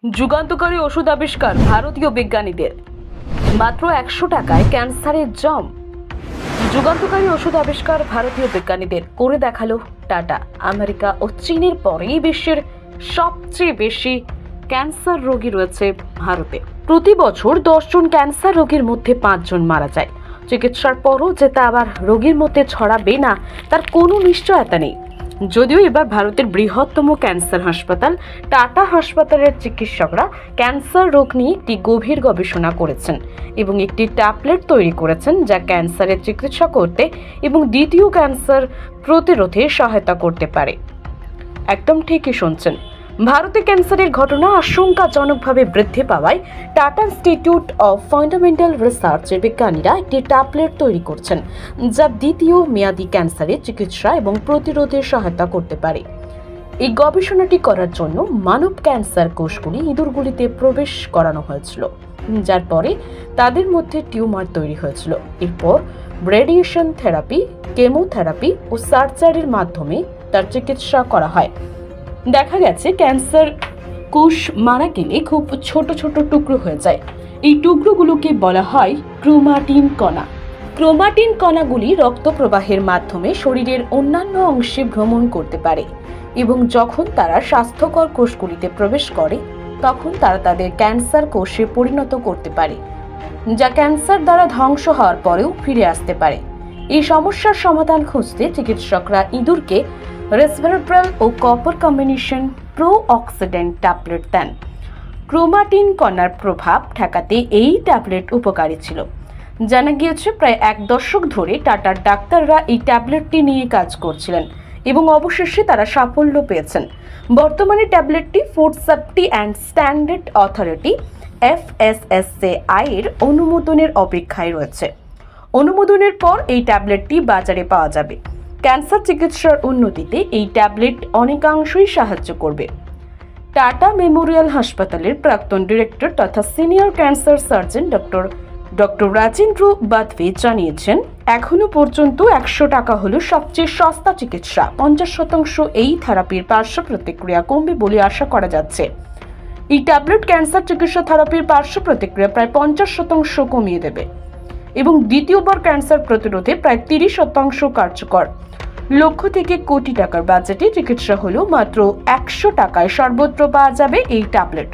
যুগান্তকারী ওষুধ আবিষ্কার ভারতীয় বিজ্ঞানীদের। মাত্র 100 টাকায় ক্যান্সারের জম। যুগান্তকারী ওষুধ আবিষ্কার ভারতীয় বিজ্ঞানীদের করে দেখালো টাটা। আমেরিকা ও চীনের পরেই বিশ্বের সবচেয়ে বেশি ক্যান্সার রোগী রয়েছে ভারতে। প্রতি বছর 10 জন ক্যান্সার রোগীর মধ্যে 5 জন মারা যায়। চিকিৎসার পরও যে তা আবার রোগীর মধ্যে ছড়াবে না তার কোনো নিশ্চয়তা নেই। যদিও এবার ভারতের বৃহত্তম ক্যান্সার হাসপাতাল টাটা হাসপাতালের চিকিৎসকরা ক্যান্সার রোগ নিয়ে একটি গভীর গবেষণা করেছেন এবং একটি ট্যাবলেট তৈরি করেছেন যা ক্যান্সারের চিকিৎসা করতে এবং দ্বিতীয় ক্যান্সার প্রতিরোধে সহায়তা করতে পারে। একদম ঠিকই শুনছেন, ভারতে ক্যান্সারের ঘটনা আশঙ্কাজনকভাবে বৃদ্ধি পাওয়ায় টাটা ইনস্টিটিউট অফ ফান্ডামেন্টাল রিসার্চের বিজ্ঞানীরা একটি ট্যাবলেট তৈরি করছেন যা দ্বিতীয় মেয়াদী ক্যান্সারের চিকিৎসা এবং প্রতিরোধে সহায়তা করতে পারে। এই গবেষণাটি করার জন্য মানব ক্যান্সার কোষগুলি ইঁদুরগুলিতে প্রবেশ করানো হয়েছিল, যার পরে তাদের মধ্যে টিউমার তৈরি হয়েছিল। এরপর রেডিয়েশন থেরাপি, কেমোথেরাপি ও সার্জারির মাধ্যমে তার চিকিৎসা করা হয়। দেখা গেছে ক্যান্সার কোষ মারা গেলে খুব ছোট ছোট টুকরো হয়ে যায়। এই টুকরোগুলোকে বলা হয় ক্রোমাটিন কণা। ক্রোমাটিন কণাগুলি রক্ত প্রবাহের মাধ্যমে শরীরের অন্যান্য অংশে ভ্রমণ করতে পারে এবং যখন তারা স্বাস্থ্যকর কোষগুলিতে প্রবেশ করে তখন তারা তাদের ক্যান্সার কোষে পরিণত করতে পারে, যা ক্যান্সার দ্বারা ধ্বংস হওয়ার পরেও ফিরে আসতে পারে। এই সমস্যার সমাধান খুঁজতে চিকিৎসকরা ইঁদুরকে রেসভেরাট্রাল ও কপার কম্বিনেশন প্রো-অক্সিডেন্ট ট্যাবলেট দেন। ক্রোমাটিন কণার প্রভাব ঠেকাতে এই ট্যাবলেট উপকারী ছিল। জানা গিয়েছে প্রায় 1 দশক ধরে টাটার ডাক্তাররা এই ট্যাবলেটটি নিয়ে কাজ করছিলেন এবং অবশেষে তারা সাফল্য পেয়েছেন। বর্তমানে ট্যাবলেটটি food safety and standard authority FSSAI এর অনুমোদনের অপেক্ষায় রয়েছে। অনুমোদনের পর এই ট্যাবলেটটি বাজারে পাওয়া যাবে। ক্যান্সার চিকিৎসার উন্নতিতে এই ট্যাবলেট অনেকাংশই সাহায্য করবে। টাটা মেমোরিয়াল হাসপাতালের প্রাক্তন ডিরেক্টর তথা senior cancer surgeon doctor Rajendra Badwe জানিয়েছেন, এখনো পর্যন্ত 100 টাকা হলো সবচেয়ে সস্তা চিকিৎসা। 50% এই থেরাপির পার্শ্ব প্রতিক্রিয়া কমবে বলে আশা করা যাচ্ছে। এই ট্যাবলেট ক্যান্সার চিকিৎসা থেরাপির পার্শ্ব প্রতিক্রিয়া প্রায় 50% কমিয়ে দেবে এবং দ্বিতীয়বার ক্যান্সার প্রতিরোধে প্রায় 30% কার্যকর। লক্ষ থেকে কোটি টাকার বাজেটে চিকিৎসা হলেও মাত্র 100 টাকায় সর্বত্র পাওয়া যাবে এই ট্যাবলেট।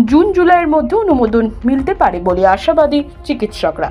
জুন জুলাইয়ের মধ্যে অনুমোদন মিলতে পারে বলে আশাবাদী চিকিৎসকরা।